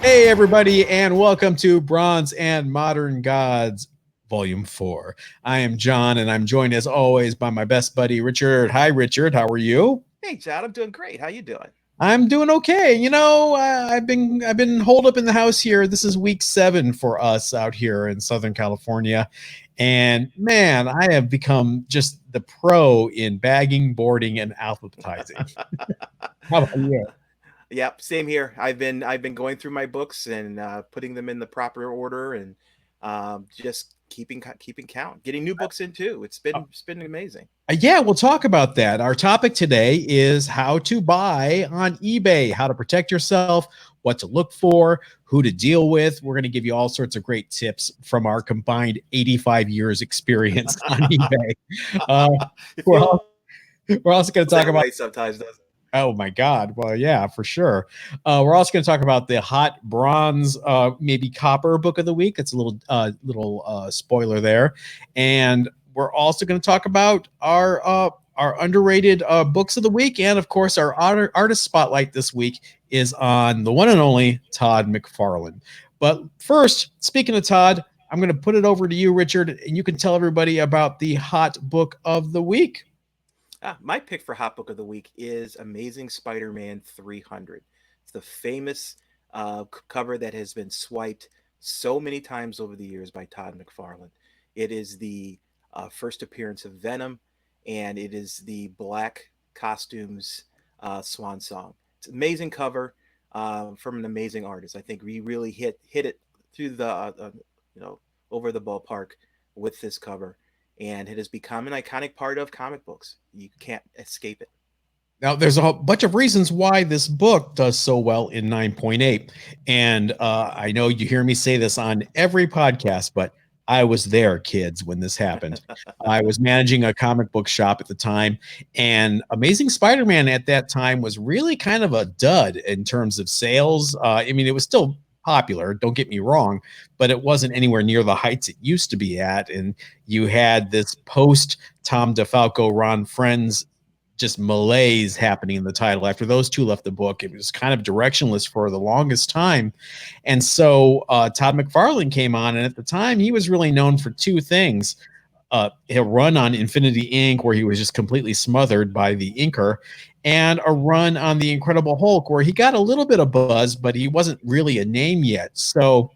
Hey, everybody, and welcome to Bronze and Modern Gods, Volume 4. I am John, and I'm joined as always by my best buddy, Richard. Hi, Richard. How are you? Hey, John, I'm doing great. How you doing? I'm doing okay. I've been holed up in the house here. This is week 7 for us out here in Southern California. And man, I have become just the pro in bagging, boarding, and alphabetizing. How about you? Yep, same here. I've been going through my books and putting them in the proper order and just keeping count. Getting new books in too. It's been amazing. Yeah, we'll talk about that. Our topic today is how to buy on eBay, how to protect yourself, what to look for, who to deal with. We're going to give you all sorts of great tips from our combined 85 years experience on eBay. Uh, It we're, feels all, we're also going to talk that about, way sometimes, doesn't oh my God. Well, yeah, for sure. We're also going to talk about the hot bronze, maybe copper book of the week. It's a little spoiler there. And we're also going to talk about our underrated books of the week. And of course, our artist spotlight this week is on the one and only Todd McFarlane. But first, speaking of Todd, I'm going to put it over to you, Richard, and you can tell everybody about the hot book of the week. My pick for Hot Book of the Week is Amazing Spider-Man 300. It's the famous cover that has been swiped so many times over the years by Todd McFarlane. It is the first appearance of Venom, and it is the black costumes swan song. It's an amazing cover from an amazing artist. I think we really hit it through the over the ballpark with this cover, and it has become an iconic part of comic books. You can't escape it. Now, there's a whole bunch of reasons why this book does so well in 9.8. And I know you hear me say this on every podcast, but I was there, kids, when this happened. I was managing a comic book shop at the time, and Amazing Spider Man at that time was really kind of a dud in terms of sales. I mean, it was still popular, don't get me wrong, but it wasn't anywhere near the heights it used to be at. And you had this post Tom DeFalco, Ron Friends just malaise happening in the title. After those two left the book, it was kind of directionless for the longest time. And so Todd McFarlane came on, and at the time, he was really known for two things. A run on Infinity Inc., where he was just completely smothered by the inker, and a run on the Incredible Hulk, where he got a little bit of buzz, but he wasn't really a name yet. So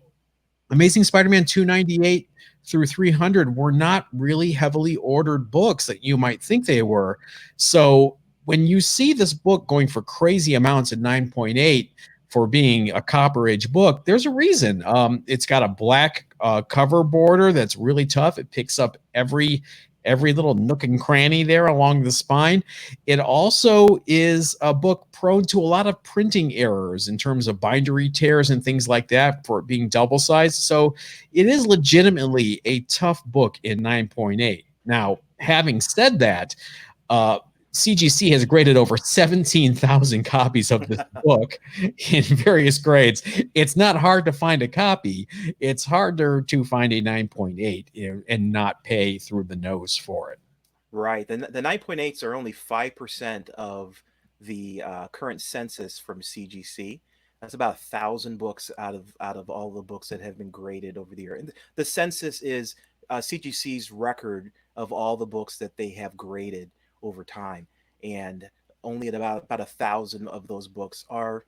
Amazing Spider-Man 298 through 300 were not really heavily ordered books that you might think they were. So when you see this book going for crazy amounts at 9.8 for being a Copper Age book, there's a reason. It's got a black cover border that's really tough. It picks up every little nook and cranny there along the spine. It also is a book prone to a lot of printing errors in terms of bindery tears and things like that for it being double sized. So it is legitimately a tough book in 9.8. Now, having said that, CGC has graded over 17,000 copies of this book in various grades. It's not hard to find a copy. It's harder to find a 9.8 and not pay through the nose for it. Right. The 9.8s are only 5% of the current census from CGC. That's about 1,000 books out of all the books that have been graded over the year. And the census is CGC's record of all the books that they have graded over time, and only at about 1,000 of those books are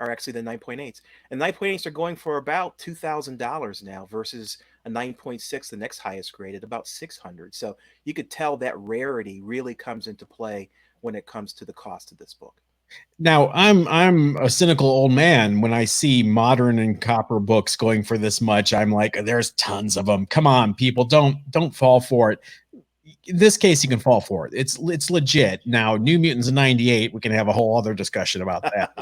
actually the 9.8s. And 9.8s are going for about $2,000 now versus a 9.6, the next highest grade, at about 600. So you could tell that rarity really comes into play when it comes to the cost of this book. Now, I'm a cynical old man. When I see modern and copper books going for this much, I'm like, there's tons of them. Come on, people, don't fall for it. In this case, you can fall for it. It's legit. Now, New Mutants in '98, we can have a whole other discussion about that.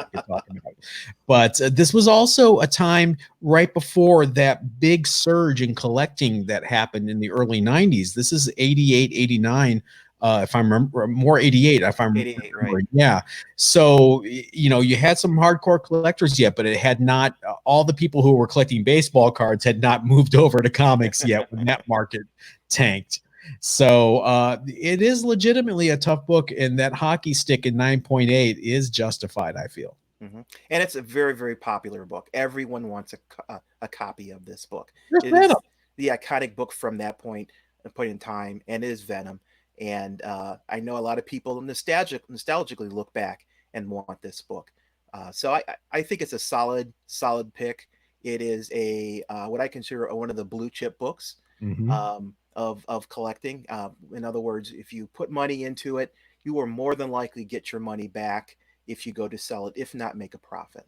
But this was also a time right before that big surge in collecting that happened in the early '90s. This is '88, '89. If I remember, more 88, if I'm 88, right? yeah. So, you had some hardcore collectors yet, but it had not, all the people who were collecting baseball cards had not moved over to comics yet when that market tanked. So it is legitimately a tough book, and that hockey stick in 9.8 is justified, I feel. And it's a very, very popular book. Everyone wants a copy of this book. There's It Venom. is the iconic book from that point in time, and it is Venom. And I know a lot of people nostalgically look back and want this book. So I think it's a solid pick. It is a what I consider one of the blue chip books Hmm. of collecting. In other words, if you put money into it, you will more than likely get your money back if you go to sell it, if not make a profit.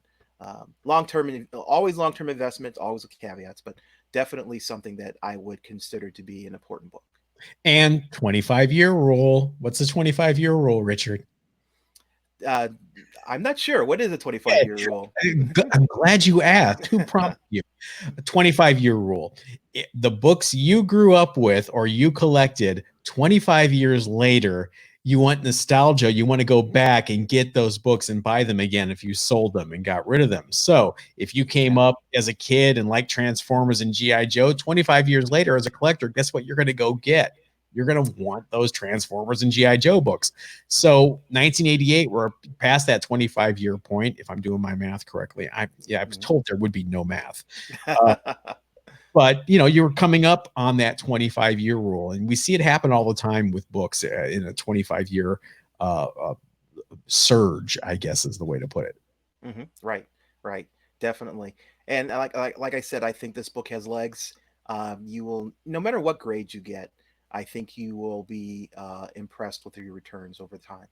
Long term, always long term investments, always with caveats, but definitely something that I would consider to be an important book. And 25-year rule. What's the 25-year rule, Richard? Uh, I'm not sure. What is a 25-year Yeah, rule? I'm glad you asked. Who prompted you? A 25-year rule. The books you grew up with or you collected 25 years later, you want nostalgia. You want to go back and get those books and buy them again if you sold them and got rid of them. So if you came Yeah. up as a kid and liked Transformers and G.I. Joe, 25 years later as a collector, guess what you're going to go get? You're going to want those Transformers and G.I. Joe books. So 1988, we're past that 25-year point. If I'm doing my math correctly, I was told there would be no math. Uh, but you're coming up on that 25-year rule, and we see it happen all the time with books in a 25-year surge, I guess is the way to put it. Right, right, definitely. And like I said, I think this book has legs. You will, no matter what grade you get, I think you will be impressed with your returns over time.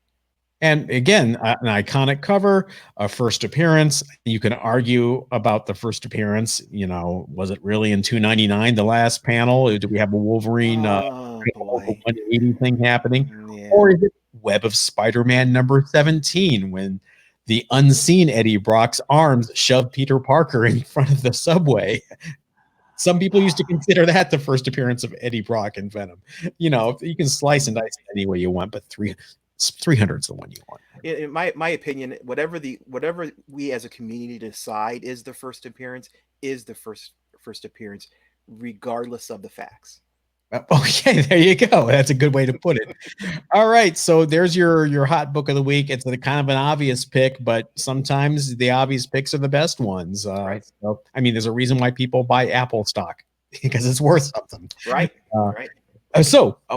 And again, an iconic cover, a first appearance. You can argue about the first appearance. Was it really in 299, the last panel? Do we have a Wolverine Oh over boy, 180 thing happening? yeah. Or is it Web of Spider-Man number 17 when the unseen Eddie Brock's arms shove Peter Parker in front of the subway? Some people used to consider that the first appearance of Eddie Brock in Venom. You can slice and dice it any way you want, but 300 is the one you want. In my opinion, whatever we as a community decide is the first appearance is the first appearance, regardless of the facts. Okay, there you go. That's a good way to put it. All right, so there's your hot book of the week. It's a kind of an obvious pick, but sometimes the obvious picks are the best ones. Right, So, I mean, there's a reason why people buy Apple stock because it's worth something. right, Uh, right.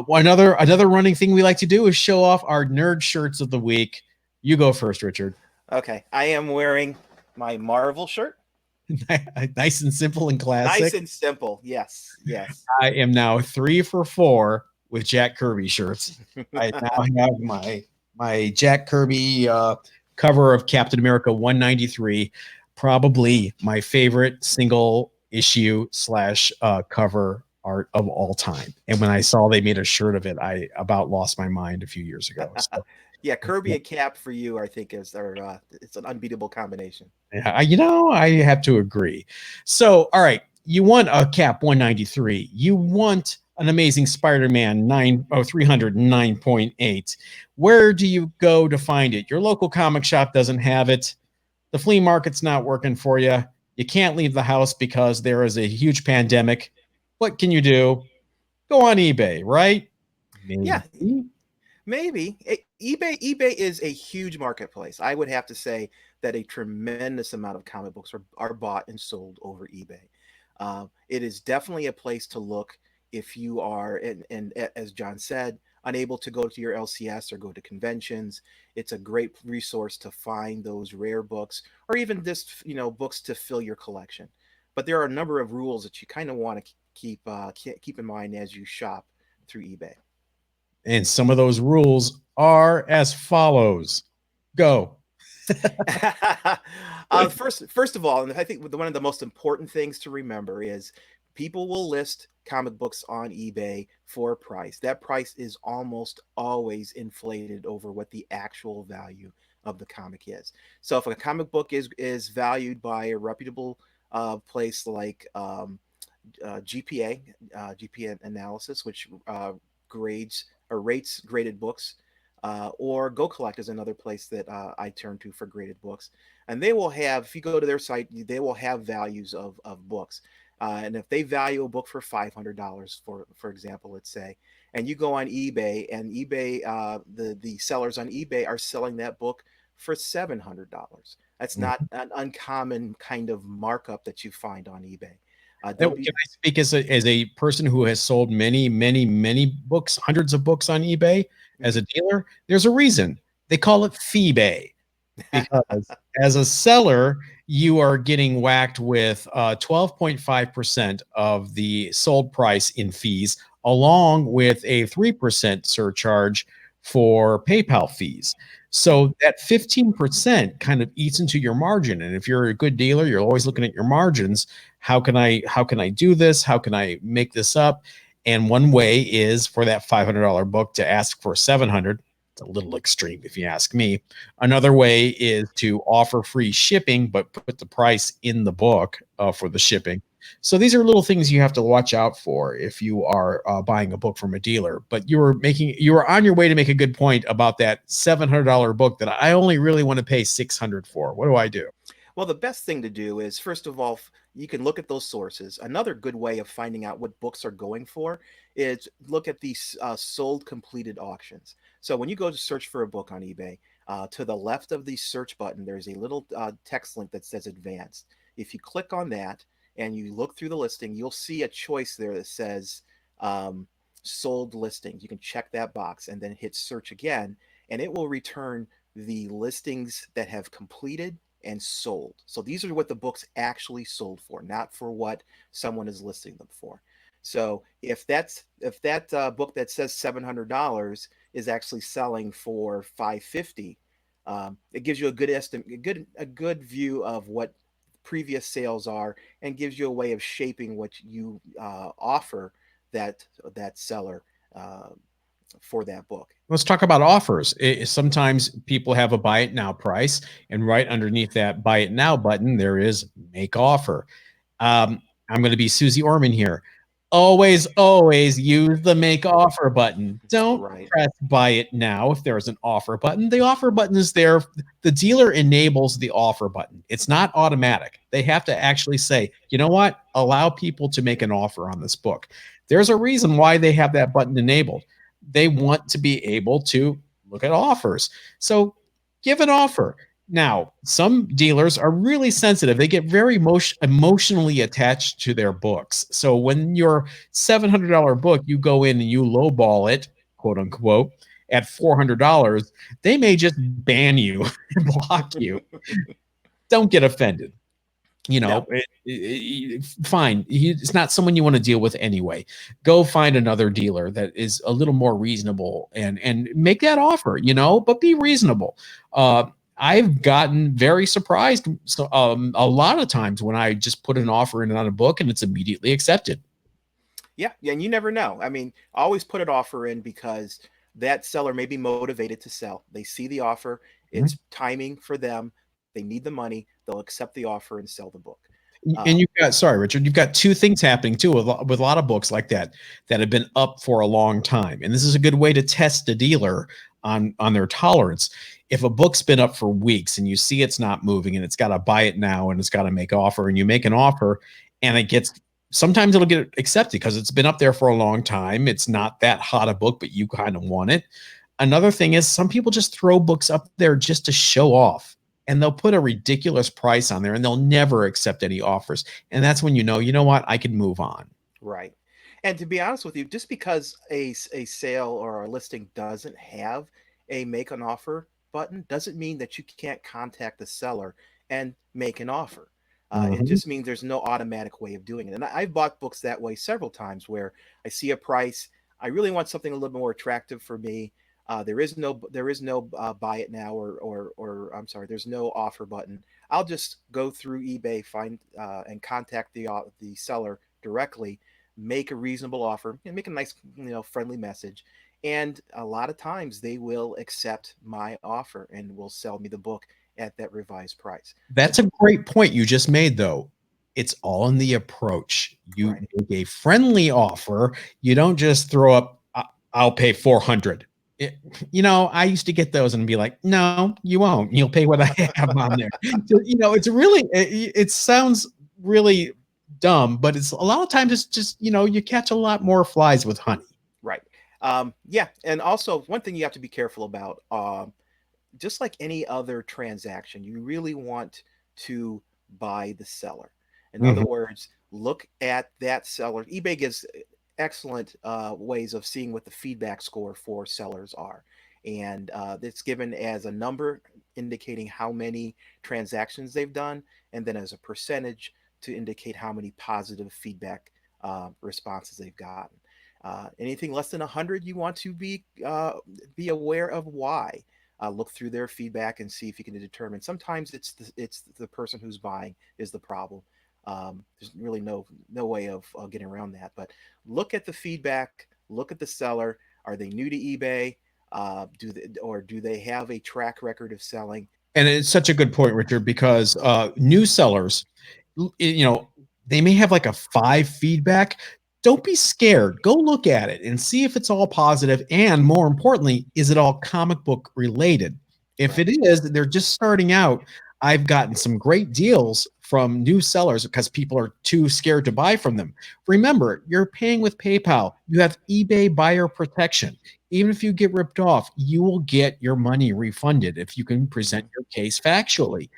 another running thing we like to do is show off our nerd shirts of the week. You go first, Richard. Okay, I am wearing my Marvel shirt. Nice and simple and Nice classic. and simple. Yes, yes. I am now 3 for 4 with Jack Kirby shirts. I now have my Jack Kirby cover of Captain America 193, probably my favorite single issue slash cover art of all time. And when I saw they made a shirt of it, I about lost my mind a few years ago. So, Yeah, Kirby and Cap for you, I think, it's an unbeatable combination. yeah, I have to agree. So, all right, you want a Cap 193. You want an Amazing Spider-Man 309.8. Where do you go to find it? Your local comic shop doesn't have it. The flea market's not working for you. You can't leave the house because there is a huge pandemic. What can you do? Go on eBay, right? Yeah, Maybe. maybe. eBay is a huge marketplace. I would have to say that a tremendous amount of comic books are bought and sold over eBay. It is definitely a place to look if you are, and as John said, unable to go to your LCS or go to conventions. It's a great resource to find those rare books or even just books to fill your collection. But there are a number of rules that you kind of want to keep in mind as you shop through eBay. And some of those rules are as follows. Go. First of all, and I think one of the most important things to remember is people will list comic books on eBay for a price. That price is almost always inflated over what the actual value of the comic is. So if a comic book is valued by a reputable place like GPA analysis, which grades or rates graded books, or Go Collect is another place that I turn to for graded books. And they will have, if you go to their site, they will have values of books. And if they value a book for $500, for example, let's say, and you go on eBay, and eBay, the sellers on eBay are selling that book for $700. That's not an uncommon kind of markup that you find on eBay. Now, Don't be can I speak as a person who has sold many, many, many books, hundreds of books on eBay as a Mhm. dealer? There's a reason they call it fee-bay, because as a seller, you are getting whacked with 12.5% of the sold price in fees, along with a 3% surcharge for PayPal fees. So that 15% kind of eats into your margin. And if you're a good dealer, you're always looking at your margins. How can I do this? How can I make this up? And one way is for that $500 book to ask for 700. It's a little extreme if you ask me. Another way is to offer free shipping, but put the price in the book for the shipping. So these are little things you have to watch out for if you are buying a book from a dealer. But you were on your way to make a good point about that $700 book that I only really want to pay 600 for. What do I do? Well, the best thing to do is, first of all, you can look at those sources. Another good way of finding out what books are going for is look at these sold completed auctions. So when you go to search for a book on eBay, to the left of the search button, there's a little text link that says advanced. If you click on that and you look through the listing, you'll see a choice there that says um, sold listings. You can check that box and then hit search again, and it will return the listings that have completed and sold. So these are what the books actually sold for, not for what someone is listing them for. So if that book that says $700 is actually selling for 550, it gives you a good estimate, a good view of what previous sales are, and gives you a way of shaping what you offer that seller uh, for that book. Let's talk about offers. Sometimes people have a buy it now price, and right underneath that buy it now button, there is make offer. I'm going to be Susie Orman here. Always, always use the make offer button. Don't Right. press buy it now if there's an offer button. The offer button is there. The dealer enables the offer button. It's not automatic. They have to actually say, you know what? Allow people to make an offer on this book. There's a reason why they have that button enabled. They want to be able to look at offers. So give an offer. Now, some dealers are really sensitive. They get very emotionally attached to their books. So when your $700 book, you go in and you lowball it, quote unquote, at $400, they may just ban you and block you. Don't get offended. You know, No. fine. It's not someone you want to deal with anyway. Go find another dealer that is a little more reasonable and make that offer. But be reasonable. I've gotten very surprised a lot of times when I just put an offer in on a book and it's immediately accepted. Yeah, and you never know. I mean, always put an offer in, because that seller may be motivated to sell. They see the offer, Mhm. it's timing for them. They need the money. They'll accept the offer and sell the book. And Um, you've got, sorry, Richard, you've got two things happening too with a lot of books like that have been up for a long time. And this is a good way to test a dealer on their tolerance. If a book's been up for weeks and you see it's not moving and it's got to buy it now and it's got to make offer, and you make an offer and it gets, sometimes it'll get accepted because it's been up there for a long time. It's not that hot a book, but you kind of want it. Another thing is some people just throw books up there just to show off, and they'll put a ridiculous price on there and they'll never accept any offers. And that's when you know what, I can move on. right. And to be honest with you, just because a sale or a listing doesn't have a make an offer button doesn't mean that you can't contact the seller and make an offer. It Mhm. just means there's no automatic way of doing it. And I've bought books that way several times, where I see a price, I really want something a little more attractive for me. There is no buy it now, or I'm sorry, there's no offer button. I'll just go through eBay, find and contact the seller directly, make a reasonable offer, and make a nice, friendly message. And a lot of times they will accept my offer and will sell me the book at that revised price. So That's a great point you just made, though. It's all in the approach. You right. make a friendly offer. You don't just throw up, I'll pay 400. I used to get those and be like, no, you won't. You'll pay what I have on there. So, it's really, it sounds really dumb, but it's a lot of times it's just, you catch a lot more flies with honey. Right. Yeah. And also, one thing you have to be careful about, just like any other transaction, you really want to buy the seller. In other Mhm. words, look at that seller. eBay gives excellent ways of seeing what the feedback score for sellers are. And it's given as a number indicating how many transactions they've done, and then as a percentage to indicate how many positive feedback responses they've gotten. Anything less than 100, you want to be aware of why. Look through their feedback and see if you can determine. Sometimes it's the person who's buying is the problem. There's really no way of getting around that. But look at the feedback. Look at the seller. Are they new to eBay? Do they have a track record of selling? And it's such a good point, Richard, because new sellers, they may have like a 5 feedback. Don't be scared. Go look at it and see if it's all positive. And more importantly, is it all comic book related? If Right. it is, they're just starting out. I've gotten some great deals from new sellers because people are too scared to buy from them. Remember, you're paying with PayPal. You have eBay buyer protection. Even if you get ripped off, you will get your money refunded if you can present Mhm. your case factually.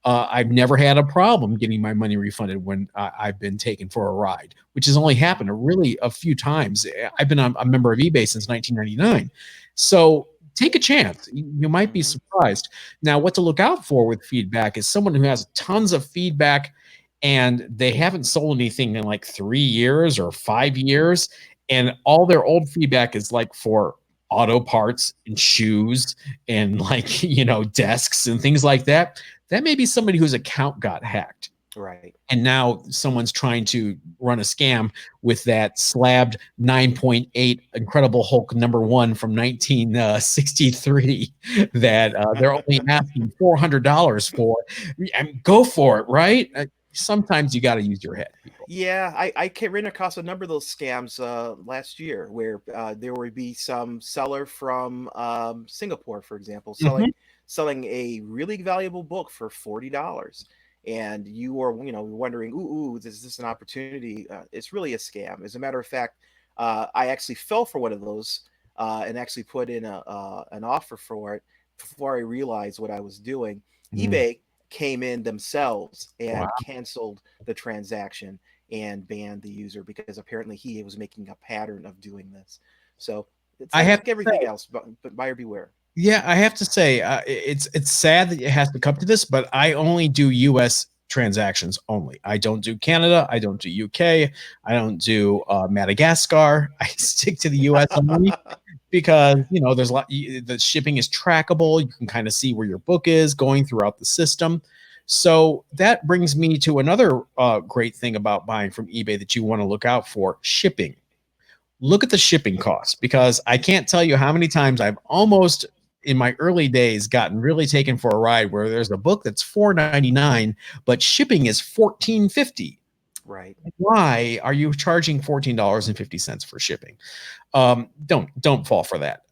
I've never had a problem getting my money refunded when I've been taken for a ride, which has only happened a few times. I've been a member of eBay since 1999. So take a chance. You might be Mhm. surprised. Now, what to look out for with feedback is someone who has tons of feedback and they haven't sold anything in like 3 years or 5 years. And all their old feedback is like for auto parts and shoes and like, desks and things like that. That may be somebody whose account got hacked. Right. And now someone's trying to run a scam with that slabbed 9.8 Incredible Hulk #1 from 1963 that they're only asking $400 for. And go for it, right? Sometimes you got to use your head, people. Yeah, I ran across a number of those scams last year where there would be some seller from Singapore, for example, Mhm. selling a really valuable book for $40, and you are wondering, ooh, is this an opportunity? It's really a scam. As a matter of fact, I actually fell for one of those and actually put in an offer for it before I realized what I was doing. Mm. eBay came in themselves Wow. and canceled the transaction and banned the user because apparently he was making a pattern of doing this. So it's I like have to everything say, else, but buyer beware. yeah, I have to say, it's sad that it has to come to this, but I only do U.S. transactions only. I don't do Canada. I don't do UK. I don't do Madagascar. I stick to the U.S. only because there's a lot. The shipping is trackable. You can kind of see where your book is going throughout the system. So that brings me to another great thing about buying from eBay that you want to look out for: shipping. Look at the shipping costs because I can't tell you how many times I've almost in my early days gotten really taken for a ride where there's a book that's $4.99 but shipping is $14.50. Right. Why are you charging $14.50 for shipping? Don't fall for that.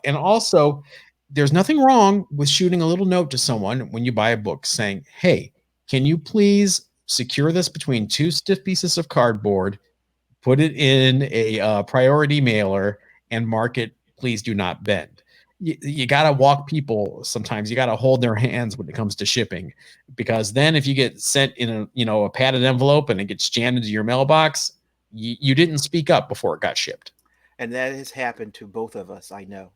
And also, there's nothing wrong with shooting a little note to someone when you buy a book saying, "Hey, can you please secure this between two stiff pieces of cardboard, put it in a priority mailer, and mark it, please do not bend." You got to walk people sometimes. You got to hold their hands when it comes to shipping, because then if you get sent in a padded envelope and it gets jammed into your mailbox, you didn't speak up before it got shipped. And that has happened to both of us. I know.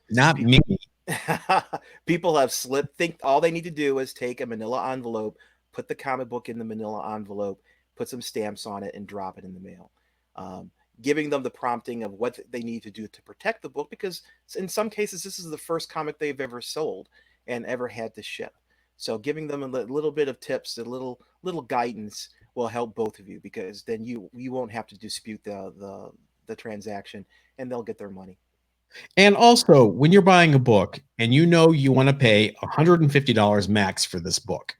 Not me. People people have slipped. Think all they need to do is take a manila envelope, put the comic book in the manila envelope, put some stamps on it, and drop it in the mail. Um, Giving them the prompting of what they need to do to protect the book, because in some cases this is the first comic they've ever sold and ever had to ship. So giving them a little bit of tips, a little guidance will help both of you, because then you won't have to dispute the transaction, and they'll get their money. And also, when you're buying a book and you want to pay $150 max for this book,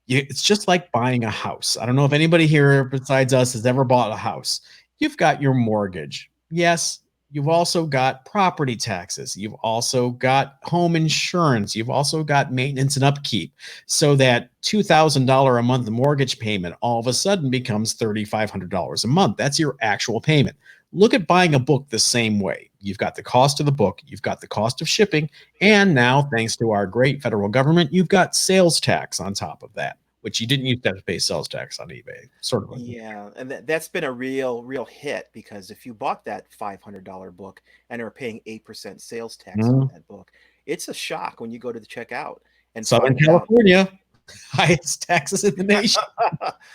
it's just like buying a house. I don't know if anybody here besides us has ever bought a house. You've got your mortgage. Yes, you've also got property taxes. You've also got home insurance. You've also got maintenance and upkeep. So that $2,000 a month mortgage payment all of a sudden becomes $3,500 a month. That's your actual payment. Look at buying a book the same way. You've got the cost of the book, you've got the cost of shipping, and now, thanks to our great federal government, you've got sales tax on top of that, which you didn't used to have to pay sales tax on eBay. Sort of a Yeah, and that's been a real hit because if you bought that $500 book and are paying 8% sales tax on Mhm. that book, it's a shock when you go to the checkout and Southern find out. California, highest taxes in the nation.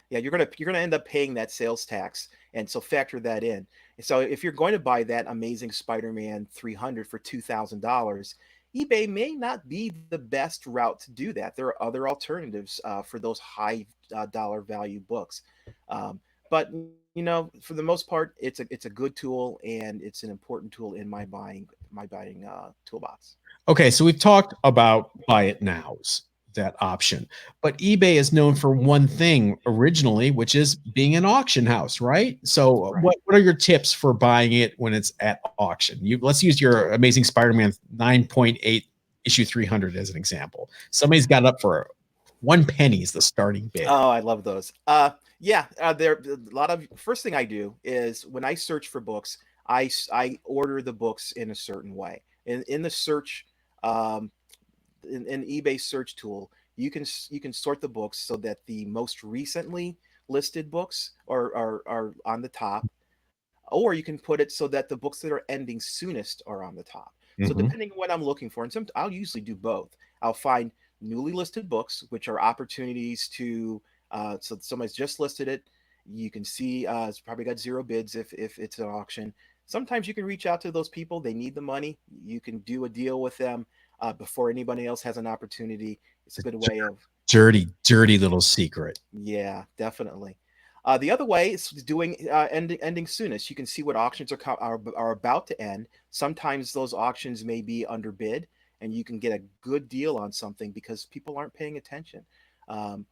Yeah, you're gonna end up paying that sales tax, and so factor that in. And so if you're going to buy that amazing Spider-Man 300 for $2,000, eBay may not be the best route to do that. There are other alternatives for those high dollar value books, but for the most part, it's a good tool and it's an important tool in my buying toolbox. Okay, so we've talked about buy it nows, that option. But eBay is known for one thing originally, which is being an auction house, right? So Right. what are your tips for buying it when it's at auction? Let's use your Amazing Spider-Man 9.8 issue 300 as an example. Somebody's got it up for 1 penny is the starting bid. Oh, I love those. Yeah, there a lot of first thing I do is when I search for books, I order the books in a certain way. In the search, um, in eBay search tool, you can sort the books so that the most recently listed books are on the top, or you can put it so that the books that are ending soonest are on the top. So Mhm. depending on what I'm looking for, and I'll usually do both. I'll find newly listed books, which are opportunities to so somebody's just listed it. You can see it's probably got zero bids if it's an auction. Sometimes you can reach out to those people. They need the money. You can do a deal with them before anybody else has an opportunity. It's a good way of. Dirty, dirty little secret. Yeah, definitely. The other way is doing ending soonest. You can see what auctions are about to end. Sometimes those auctions may be underbid, and you can get a good deal on something because people aren't paying attention.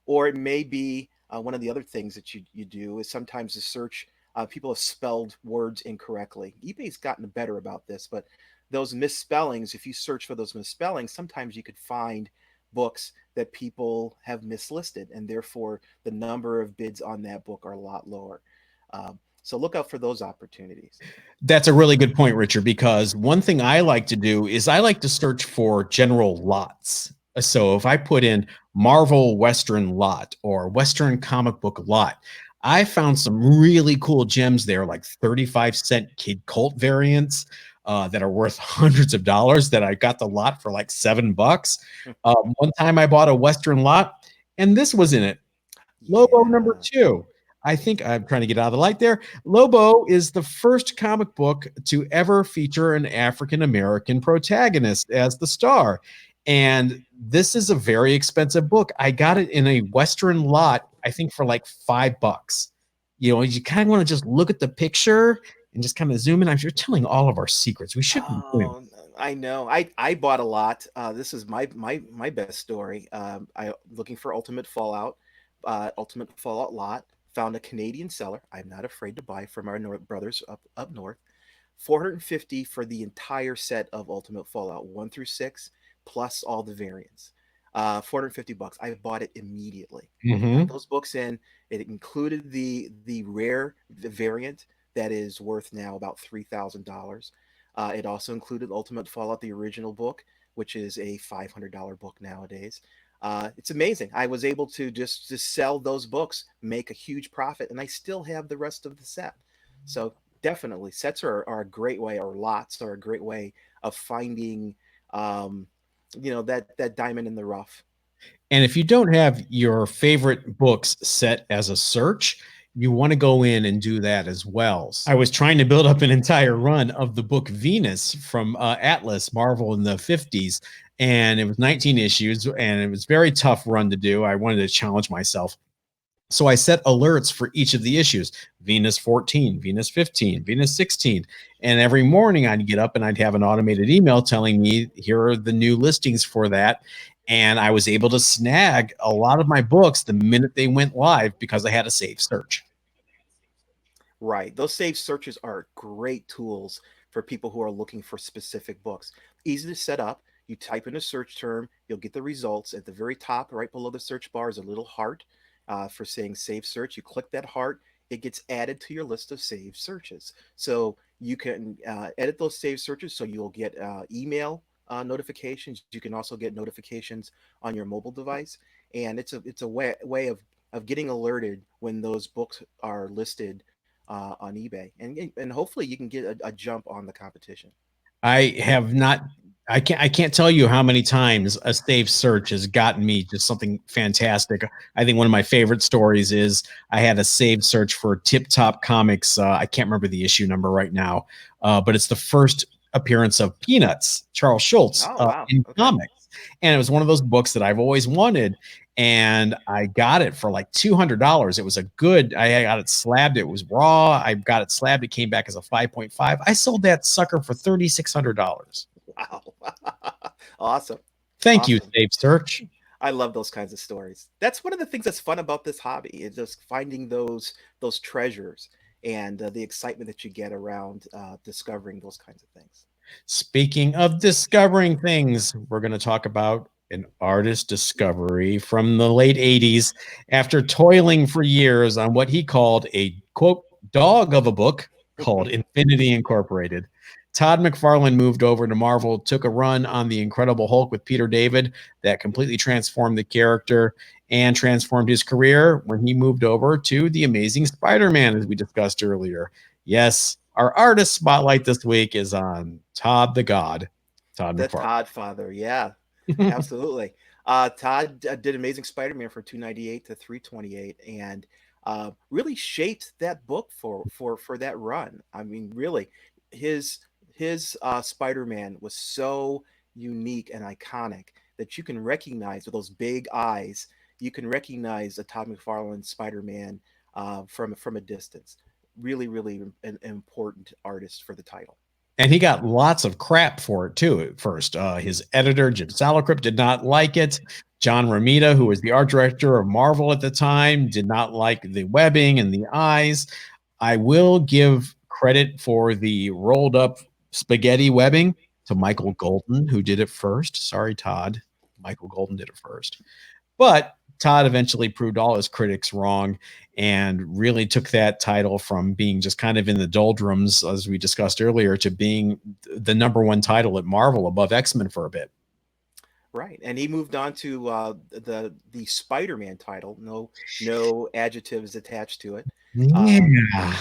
Or it may be one of the other things that you do is sometimes the search people have spelled words incorrectly. eBay's gotten better about this, but those misspellings, if you search for those misspellings, sometimes you could find books that people have mislisted, and therefore the number of bids on that book are a lot lower. So look out for those opportunities. That's a really good point, Richard, because one thing I like to do is I like to search for general lots. So if I put in Marvel Western lot or Western comic book lot, I found some really cool gems there, like 35-cent Kid Cult variants that are worth hundreds of dollars that I got the lot for like $7. One time I bought a Western lot and this was in it. Lobo number Yeah. 2. I think I'm trying to get out of the light there. Lobo is the first comic book to ever feature an African American protagonist as the star. And this is a very expensive book. I got it in a Western lot, I think for like $5. You kind of want to just look at the picture and just kind of zoom in. You're telling all of our secrets. We shouldn't be doing. Oh, I know. I bought a lot. This is my best story. I looking for Ultimate Fallout lot. Found a Canadian seller. I'm not afraid to buy from our brothers up north. 450 for the entire set of Ultimate Fallout 1 through 6 plus all the variants. 450 bucks. I bought it immediately. Got Mhm. those books in. It included the rare variant that is worth now about $3,000. It also included Ultimate Fallout, the original book, which is a $500 book nowadays. It's amazing. I was able to just sell those books, make a huge profit, and I still have the rest of the set. So definitely, sets are a great way, or lots are a great way of finding, um, that diamond in the rough. And if you don't have your favorite books set as a search, you want to go in and do that as well. I was trying to build up an entire run of the book Venus from Atlas Marvel in the 50s, and it was 19 issues, and it was a very tough run to do. I wanted to challenge myself. So I set alerts for each of the issues: Venus 14, Venus 15, Venus 16. And every morning I'd get up and I'd have an automated email telling me, here are the new listings for that. And I was able to snag a lot of my books the minute they went live because I had a safe search. Right. Those saved searches are great tools for people who are looking for specific books. Easy to set up. You type in a search term, you'll get the results. At the very top, right below the search bar, is a little heart for saying save search. You click that heart, it gets added to your list of saved searches. So you can edit those saved searches, so you'll get email notifications. You can also get notifications on your mobile device, and it's a way of getting alerted when those books are listed on eBay, and hopefully you can get a jump on the competition. I have not. I can't tell you how many times a safe search has gotten me just something fantastic. I think one of my favorite stories is I had a saved search for Tip Top Comics. I can't remember the issue number right now, but it's the first appearance of Peanuts, Charles Schultz, Oh wow, in okay. comics, and it was one of those books that I've always wanted. And I got it for like $200. It was a good. I got it slabbed. It was raw. I got it slabbed. It came back as a 5.5. I sold that sucker for $3,600. Wow. Awesome. Thank you, Awesome. Safe Search. I love those kinds of stories. That's one of the things that's fun about this hobby, is just finding those treasures, and the excitement that you get around discovering those kinds of things. Speaking of discovering things, we're going to talk about an artist discovery from the late 80s after toiling for years on what he called a quote dog of a book called Infinity Incorporated. Todd McFarlane moved over to Marvel, took a run on the Incredible Hulk with Peter David that completely transformed the character and transformed his career when he moved over to The Amazing Spider-Man, as we discussed earlier. Yes, our artist spotlight this week is on Todd the God, Todd The McFarlane. Todd father, yeah, absolutely. Todd did Amazing Spider-Man from 298 to 328, and really shaped that book for that run. I mean, really, his his Spider-Man was so unique and iconic that you can recognize with those big eyes. You can recognize a Todd McFarlane Spider-Man from a distance. Really, really an important artist for the title. And he got lots of crap for it too at first. His editor, Jim Salicrup, did not like it. John Romita, who was the art director of Marvel at the time, did not like the webbing and the eyes. I will give credit for the rolled up spaghetti webbing to Michael Golden, who did it first. Sorry, Todd. Michael Golden did it first. But Todd eventually proved all his critics wrong and really took that title from being just kind of in the doldrums, as we discussed earlier, to being the number one title at Marvel above X-Men for a bit. Right, and he moved on to the Spider-Man title. No adjectives attached to it, um, Yeah.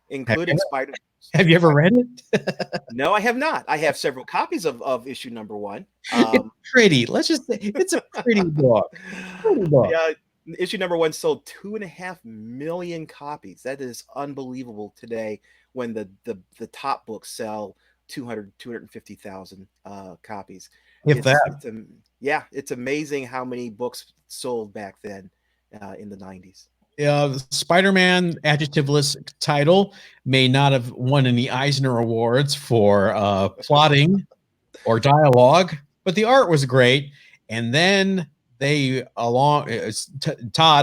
Have you including ever, Spider. have you ever Spider. read it? No, I have not. I have several copies of issue number one. It's pretty. Let's just say it's a pretty book. Pretty book. Yeah, issue number one sold 2.5 million copies. That is unbelievable today, when the top books sell 250,000 copies. If that. Yeah, it's amazing how many books sold back then in the 90s. Spider-Man adjectiveless title may not have won any Eisner Awards for plotting or dialogue, but the art was great. And then Todd,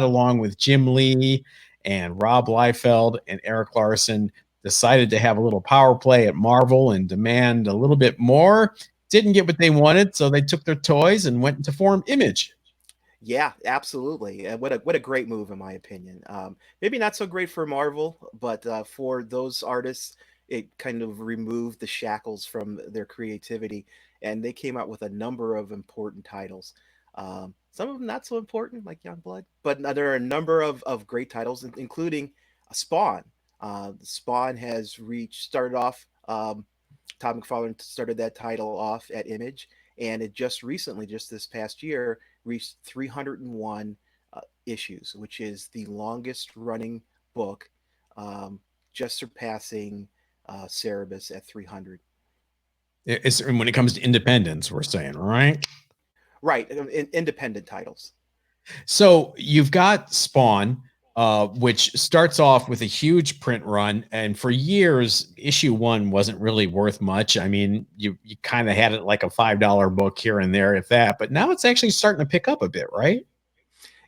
along with Jim Lee and Rob Liefeld and Eric Larson, decided to have a little power play at Marvel and demand a little bit more. Didn't get what they wanted, so they took their toys and went to form Image. Yeah, absolutely. What a great move, in my opinion. Maybe not so great for Marvel, but for those artists, it kind of removed the shackles from their creativity, and they came out with a number of important titles. Some of them not so important, like Youngblood, but there are a number of great titles, including Spawn. Spawn has started off. Todd McFarlane started that title off at Image, and it just recently, just this past year, reached 301 issues, which is the longest running book, just surpassing Cerebus at 300. It's when it comes to independence, we're saying, right? Right, independent titles. So you've got Spawn, which starts off with a huge print run, and for years, issue one wasn't really worth much. I mean, you kind of had it like a $5 book here and there, if that. But now it's actually starting to pick up a bit, right?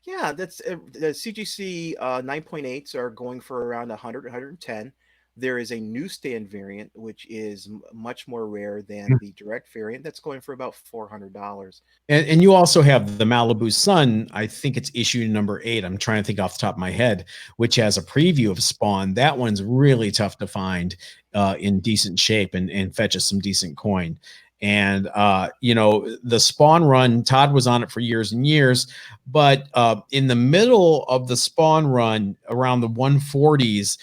Yeah, that's the CGC 9.8s are going for around 100, 110. there is a newsstand variant, which is much more rare than the direct variant. That's going for about $400. And you also have the Malibu Sun. I think it's issue number 8. I'm trying to think off the top of my head, which has a preview of Spawn. That one's really tough to find in decent shape and fetches some decent coin. And the Spawn run, Todd was on it for years and years, but in the middle of the Spawn run, around the 140s,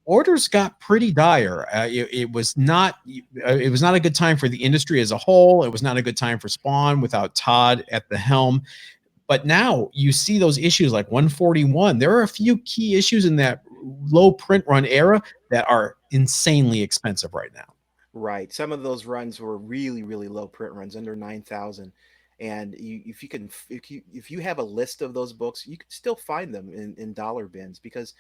orders got pretty dire. It was not a good time for the industry as a whole. It was not a good time for Spawn without Todd at the helm. But now you see those issues like 141. There are a few key issues in that low print run era that are insanely expensive right now. Right. Some of those runs were really, really low print runs, under 9,000. And if you have a list of those books, you can still find them in dollar bins, because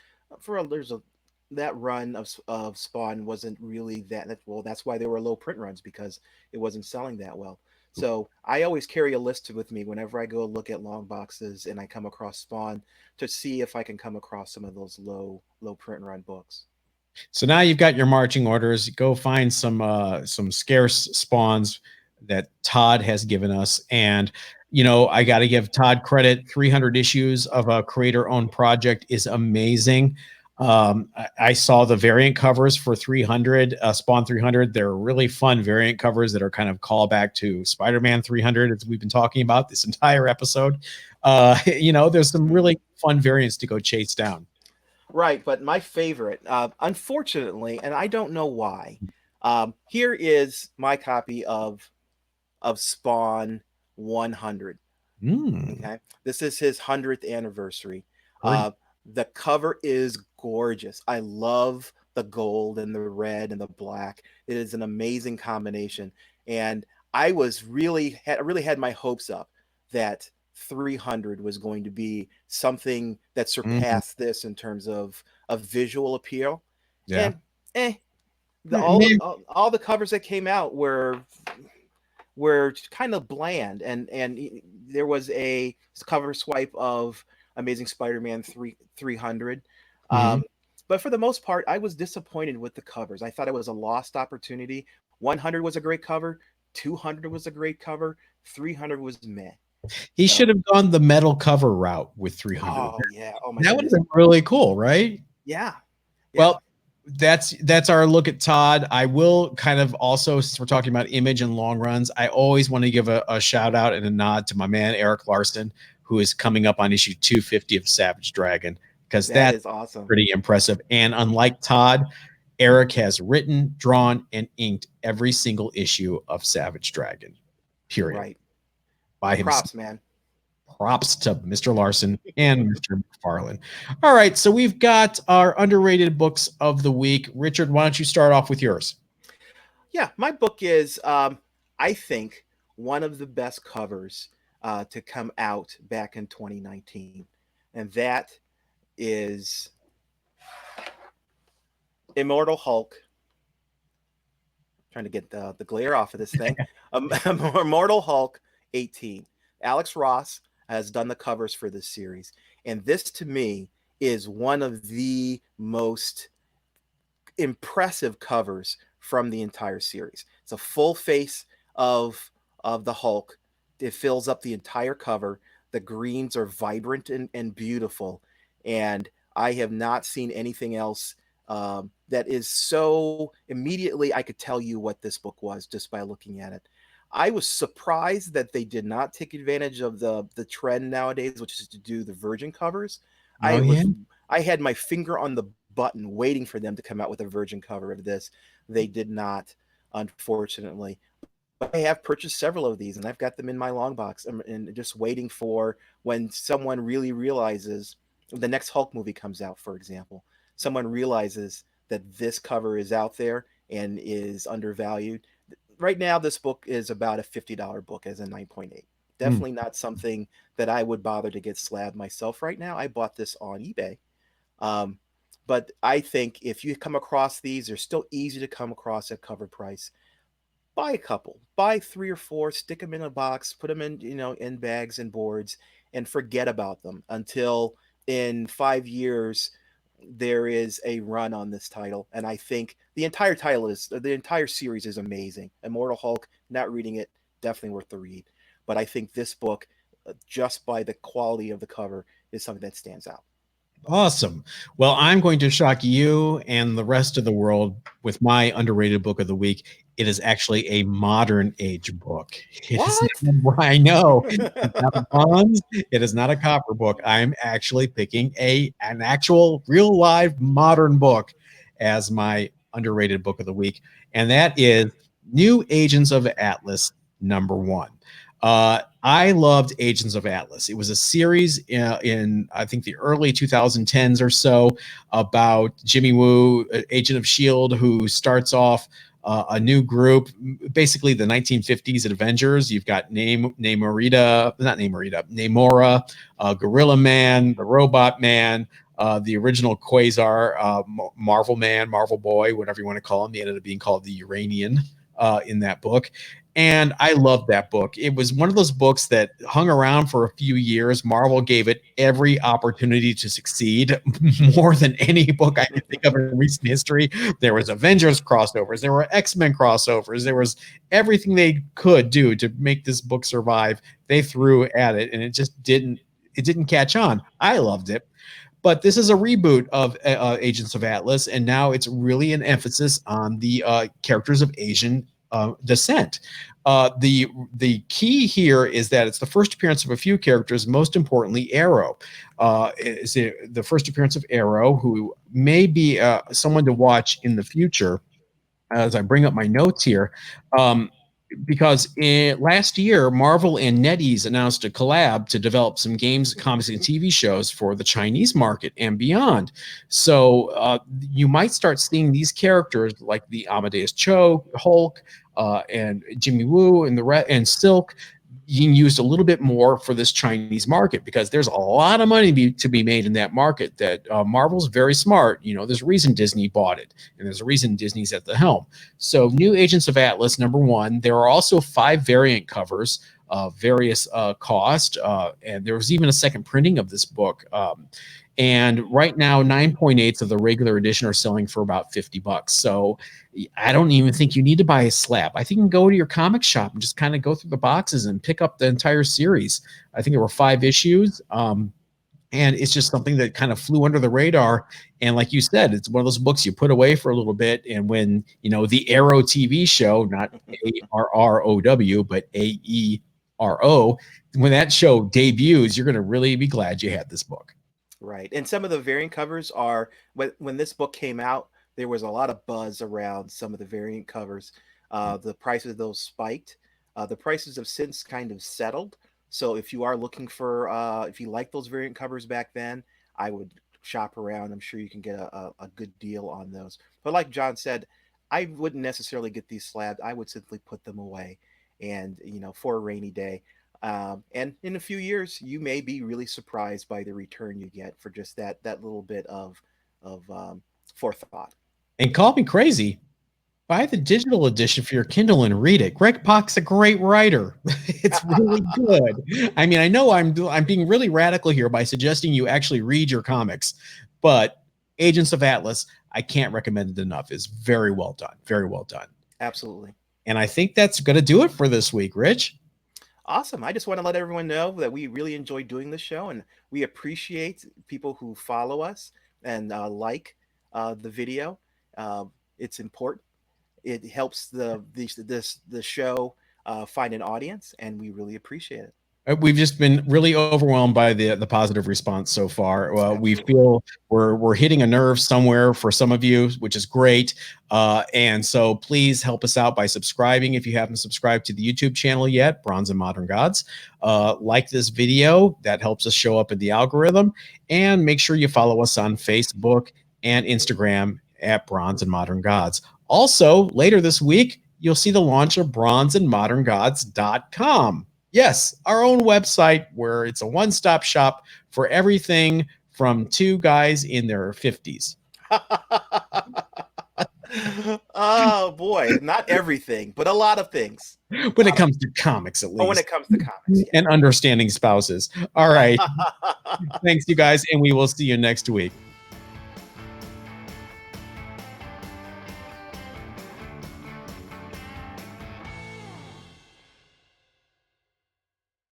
that run of Spawn wasn't really that well. That's why they were low print runs, because it wasn't selling that well. So I always carry a list with me whenever I go look at long boxes and I come across Spawn, to see if I can come across some of those low print run books. So now you've got your marching orders. Go find some scarce Spawns that Todd has given us. And I got to give Todd credit. 300 issues of a creator-owned project is amazing. I saw the variant covers for 300, Spawn 300. They're really fun variant covers that are kind of callback to SpiderMan 300, as we've been talking about this entire episode. There's some really fun variants to go chase down. Right, but my favorite, unfortunately, and I don't know why. Here is my copy of Spawn 100. Okay, this is his 100th anniversary. The cover is gorgeous. I love the gold and the red and the black. It is an amazing combination, and I really had my hopes up that 300 was going to be something that surpassed this in terms of visual appeal. Yeah. And all the covers that came out were kind of bland, and there was a cover swipe of Amazing Spider-Man 300. But for the most part, I was disappointed with the covers. I thought it was a lost opportunity. 100 was a great cover. 200 was a great cover. 300 was meh. He should have gone the metal cover route with 300. Oh yeah. Oh my That would have been really cool, right? Yeah. Well, that's our look at Todd. I will kind of also, since we're talking about image and long runs, I always want to give a shout out and a nod to my man Eric Larson, who is coming up on issue 250 of Savage Dragon, because that is awesome. Pretty impressive. And unlike Todd, Eric has written, drawn, and inked every single issue of Savage Dragon. Period. Right. By himself. Props, man. Props to Mr. Larson and Mr. McFarlane. All right, so we've got our underrated books of the week. Richard, why don't you start off with yours? Yeah, my book is, I think, one of the best covers to come out back in 2019, and that is Immortal Hulk. Trying to get the glare off of this thing. Immortal Hulk 18. Alex Ross has done the covers for this series, and this to me is one of the most impressive covers from the entire series. It's a full face of the Hulk. It fills up the entire cover. The greens are vibrant and beautiful, and I have not seen anything else that is so immediately I could tell you what this book was just by looking at it. I was surprised that they did not take advantage of the trend nowadays, which is to do the virgin covers. I had my finger on the button waiting for them to come out with a virgin cover of this. They did not, unfortunately. But I have purchased several of these, and I've got them in my long box and just waiting for when someone really realizes the next Hulk movie comes out, for example. Someone realizes that this cover is out there and is undervalued. Right now, this book is about a $50 book as a 9.8. Definitely not something that I would bother to get slabbed myself right now. I bought this on eBay. But I think if you come across these, they're still easy to come across at cover price. Buy a couple, buy 3 or 4, stick them in a box, put them in, in bags and boards, and forget about them until in 5 years there is a run on this title, and I think the entire series is amazing. Immortal Hulk, not reading it, definitely worth the read. But I think this book, just by the quality of the cover, is something that stands out. Awesome. Well, I'm going to shock you and the rest of the world with my underrated book of the week. It is actually a modern age book. I know. It's not a bronze. It is not a copper book. I'm actually picking an actual real live modern book as my underrated book of the week. And that is New Agents of Atlas #1. I loved Agents of Atlas. It was a series in I think the early 2010s or so about Jimmy Woo, agent of S.H.I.E.L.D., who starts off a new group, basically the 1950s Avengers. You've got Namora, Gorilla Man, the Robot Man, the original Quasar, Marvel Man, Marvel Boy, whatever you want to call him. He ended up being called the Uranian in that book. And I loved that book. It was one of those books that hung around for a few years. Marvel gave it every opportunity to succeed, more than any book I can think of in recent history. There was Avengers crossovers. There were X-Men crossovers. There was everything they could do to make this book survive. They threw at it, and it just didn't catch on. I loved it. But this is a reboot of Agents of Atlas, and now it's really an emphasis on the characters of Asian descent. The key here is that it's the first appearance of a few characters, most importantly, Arrow. Is the first appearance of Arrow, who may be someone to watch in the future as I bring up my notes here. Because last year, Marvel and NetEase announced a collab to develop some games, comics, and TV shows for the Chinese market and beyond. So you might start seeing these characters like the Amadeus Cho, Hulk, and Jimmy Woo, and Silk being used a little bit more for this Chinese market, because there's a lot of money to be made in that market. That Marvel's very smart. There's a reason Disney bought it, and there's a reason Disney's at the helm. So New Agents of Atlas #1. There are also 5 variant covers of various cost, and there was even a second printing of this book. And right now, 9.8s of the regular edition are selling for about $50. So I don't even think you need to buy a slab. I think you can go to your comic shop and just kind of go through the boxes and pick up the entire series. I think there were 5 issues. And it's just something that kind of flew under the radar. And like you said, it's one of those books you put away for a little bit. And when, the Arrow TV show, not ARROW, but AERO, when that show debuts, you're going to really be glad you had this book. Right. And some of the variant covers are, when this book came out, there was a lot of buzz around some of the variant covers. The prices of those spiked. The prices have since kind of settled. So if you are looking for, if you like those variant covers back then, I would shop around. I'm sure you can get a good deal on those. But like John said, I wouldn't necessarily get these slabs. I would simply put them away and, for a rainy day. And in a few years, you may be really surprised by the return you get for just that little bit of forethought. And call me crazy, buy the digital edition for your Kindle and read it. Greg Pak's a great writer. It's really good. I mean, I know I'm being really radical here by suggesting you actually read your comics, but Agents of Atlas, I can't recommend it enough. It's very well done. Very well done. Absolutely. And I think that's going to do it for this week, Rich. Awesome. I just want to let everyone know that we really enjoy doing this show, and we appreciate people who follow us and like the video. It's important. It helps the show find an audience, and we really appreciate it. We've just been really overwhelmed by the positive response so far. We feel we're hitting a nerve somewhere for some of you, which is great. And so please help us out by subscribing if you haven't subscribed to the YouTube channel yet, Bronze and Modern Gods. Like this video, that helps us show up in the algorithm. And make sure you follow us on Facebook and Instagram at Bronze and Modern Gods. Also, later this week, you'll see the launch of bronzeandmoderngods.com. Yes, our own website where it's a one-stop shop for everything from 2 guys in their 50s. Oh, boy. Not everything, but a lot of things. When it comes to comics, at least. Oh, when it comes to comics. Yeah. And understanding spouses. All right. Thanks, you guys, and we will see you next week.